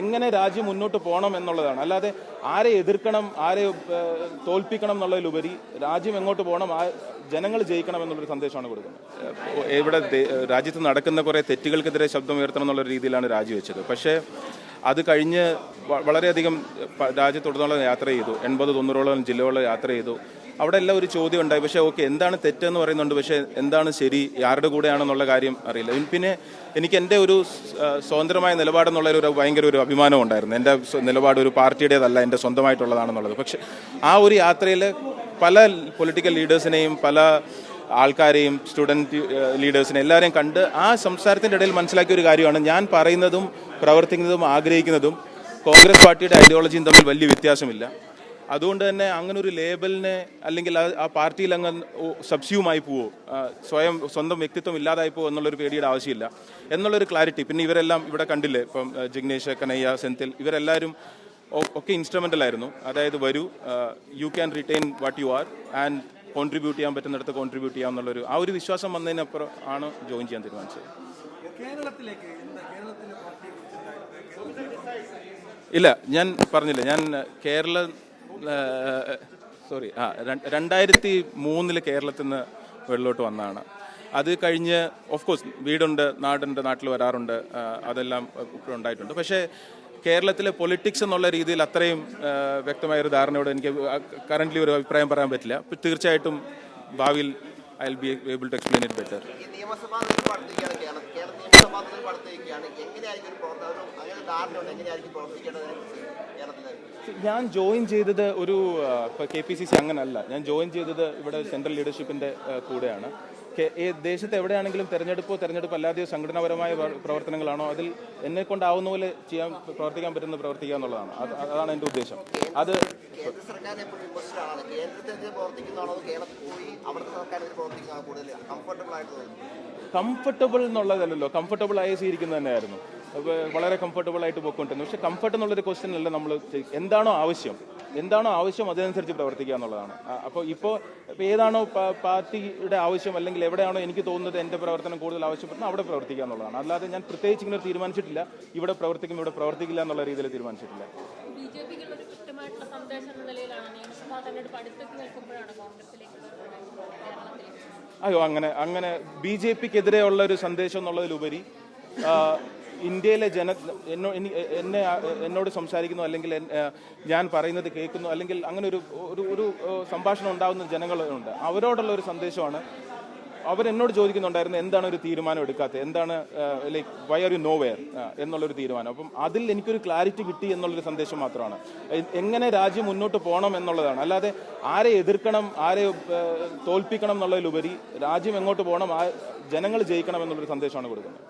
എങ്ങനെ രാജ്യം മുന്നോട്ട് പോകണം എന്നുള്ളതാണ്. അല്ലാതെ ആരെ എതിർക്കണം, ആരെ തോൽപ്പിക്കണം എന്നുള്ളതിലുപരി രാജ്യം എങ്ങോട്ട് പോകണം, ജനങ്ങൾ ജയിക്കണം എന്നുള്ളൊരു സന്ദേശമാണ് കൊടുക്കുന്നത്. ഇവിടെ രാജ്യത്ത് നടക്കുന്ന കുറേ തെറ്റുകൾക്കെതിരെ ശബ്ദം ഉയർത്തണം എന്നുള്ള രീതിയിലാണ് രാജിവെച്ചത്. പക്ഷേ അത് കഴിഞ്ഞ് വളരെയധികം രാജ്യത്തുടനീളം യാത്ര ചെയ്തു, 80-90 ജില്ലകളിൽ യാത്ര ചെയ്തു. അവിടെ എല്ലാം ഒരു ചോദ്യം ഉണ്ടായി. പക്ഷേ ഓക്കെ, എന്താണ് തെറ്റെന്ന് പറയുന്നുണ്ട്, പക്ഷേ എന്താണ് ശരി, ആരുടെ കൂടെയാണെന്നുള്ള കാര്യം അറിയില്ല. പിന്നെ എനിക്ക് എൻ്റെ ഒരു സ്വതന്ത്രമായ നിലപാടെന്നുള്ളൊരു ഭയങ്കര ഒരു അഭിമാനം ഉണ്ടായിരുന്നു. എൻ്റെ നിലപാട് ഒരു പാർട്ടിയുടേതല്ല, എൻ്റെ സ്വന്തമായിട്ടുള്ളതാണെന്നുള്ളത്. പക്ഷേ ആ ഒരു യാത്രയിൽ പല പൊളിറ്റിക്കൽ ലീഡേഴ്സിനെയും, പല ആൾക്കാരെയും, സ്റ്റുഡൻറ്റ് ലീഡേഴ്സിനെ എല്ലാവരെയും കണ്ട് ആ സംസാരത്തിൻ്റെ ഇടയിൽ മനസ്സിലാക്കിയ ഒരു കാര്യമാണ്, ഞാൻ പറയുന്നതും പ്രവർത്തിക്കുന്നതും ആഗ്രഹിക്കുന്നതും കോൺഗ്രസ് പാർട്ടിയുടെ ഐഡിയോളജിയും തമ്മിൽ വലിയ വ്യത്യാസമില്ല. അതുകൊണ്ട് തന്നെ അങ്ങനെ ഒരു ലേബലിനെ അല്ലെങ്കിൽ ആ പാർട്ടിയിൽ അങ്ങ് സബ്സ്യൂമായി പോവോ, സ്വന്തം വ്യക്തിത്വം ഇല്ലാതായി പോവോ എന്നുള്ളൊരു പേടിയുടെ ആവശ്യമില്ല എന്നുള്ളൊരു ക്ലാരിറ്റി. പിന്നെ ഇവരെല്ലാം ഇവിടെ കണ്ടില്ലേ, ഇപ്പം ജിഗ്നേഷ്, കനയ്യ, സെന്തിൽ, ഇവരെല്ലാവരും ഒക്കെ ഇൻസ്ട്രുമെൻ്റൽ ആയിരുന്നു. അതായത് വരൂ, you can retain what you are and contribute ചെയ്യാൻ പറ്റുന്നിടത്ത് കോൺട്രിബ്യൂട്ട് ചെയ്യാം എന്നുള്ളൊരു ആ ഒരു വിശ്വാസം വന്നതിനപ്പുറം ആണ് ജോയിൻ ചെയ്യാൻ തീരുമാനിച്ചത്. ഇല്ല, ഞാൻ പറഞ്ഞില്ല, ഞാൻ 2003 കേരളത്തിൽ നിന്ന് വെളിലോട്ട് വന്നതാണ്. അത് കഴിഞ്ഞ് ഓഫ് കോഴ്സ് വീടുണ്ട്, നാട്ടിൽ വരാറുണ്ട്, അതെല്ലാം ഉണ്ടായിട്ടുണ്ട്. പക്ഷേ കേരളത്തിലെ പൊളിറ്റിക്സ് എന്നുള്ള രീതിയിൽ അത്രയും വ്യക്തമായൊരു ധാരണയോടെ എനിക്ക് കറൻ്റ്ലി ഒരു അഭിപ്രായം പറയാൻ പറ്റില്ല. തീർച്ചയായിട്ടും ഭാവിയിൽ I will be able to explain it better. ഞാൻ ജോയിൻ ചെയ്തത് ഒരു KPCC അങ്ങനല്ല. ഞാൻ ജോയിൻ ചെയ്തത് ഇവിടെ സെൻട്രൽ ലീഡർഷിപ്പിൻ്റെ കൂടെയാണ്. ദേശത്ത് എവിടെയാണെങ്കിലും തെരഞ്ഞെടുപ്പ് അല്ലാതെയോ സംഘടനാപരമായ പ്രവർത്തനങ്ങളാണോ, അതിൽ എന്നെ കൊണ്ടാവുന്ന പോലെ പ്രവർത്തിക്കാൻ പറ്റുന്ന പ്രവർത്തിക്കുക എന്നുള്ളതാണ്. അതാണ് എൻ്റെ ഉദ്ദേശം. അത് കംഫർട്ടബിൾ എന്നുള്ളതല്ലല്ലോ, കംഫർട്ടബിൾ ആയി ഇരിക്കുന്നത് തന്നെയായിരുന്നു. വളരെ കംഫർട്ടബിൾ ആയിട്ട് പോയിക്കൊണ്ടിരുന്നു. പക്ഷെ കംഫർട്ട് എന്നുള്ളൊരു ക്വസ്റ്റ്യൻ അല്ല. നമ്മൾ എന്താണോ ആവശ്യം അതിനനുസരിച്ച് പ്രവർത്തിക്കുക എന്നുള്ളതാണ്. അപ്പോൾ ഇപ്പോൾ ഏതാണോ പാർട്ടിയുടെ ആവശ്യം, അല്ലെങ്കിൽ എവിടെയാണോ എനിക്ക് തോന്നുന്നത് എൻ്റെ പ്രവർത്തനം കൂടുതൽ ആവശ്യപ്പെടുന്നത് അവിടെ പ്രവർത്തിക്കുക എന്നുള്ളതാണ്. അല്ലാതെ ഞാൻ പ്രത്യേകിച്ച് ഇങ്ങനെ തീരുമാനിച്ചിട്ടില്ല, ഇവിടെ പ്രവർത്തിക്കും ഇവിടെ പ്രവർത്തിക്കില്ല എന്നുള്ള രീതിയിൽ തീരുമാനിച്ചിട്ടില്ല. അയ്യോ, അങ്ങനെ BJPക്കെതിരെയുള്ള ഒരു സന്ദേശം എന്നുള്ളതിലുപരി ഇന്ത്യയിലെ എന്നോട് സംസാരിക്കുന്നു, അല്ലെങ്കിൽ ഞാൻ പറയുന്നത് കേൾക്കുന്നു, അല്ലെങ്കിൽ അങ്ങനെ ഒരു സംഭാഷണം ഉണ്ടാകുന്ന ജനങ്ങളുണ്ട്. അവരോടുള്ള ഒരു സന്ദേശമാണ്. അവരെന്നോട് ചോദിക്കുന്നുണ്ടായിരുന്നു, എന്താണ് ഒരു തീരുമാനം എടുക്കാത്തത്, എന്താണ് like why are you no where എന്നുള്ളൊരു തീരുമാനം. അപ്പം അതിൽ എനിക്കൊരു ക്ലാരിറ്റി കിട്ടി എന്നുള്ളൊരു സന്ദേശം മാത്രമാണ്. എങ്ങനെ രാജ്യം മുന്നോട്ട് പോകണം എന്നുള്ളതാണ്. അല്ലാതെ ആരെ എതിർക്കണം, ആരെ തോൽപ്പിക്കണം എന്നുള്ളതിലുപരി രാജ്യം എങ്ങോട്ട് പോകണം, ജനങ്ങൾ ജയിക്കണം എന്നുള്ളൊരു സന്ദേശമാണ് കൊടുക്കുന്നത്.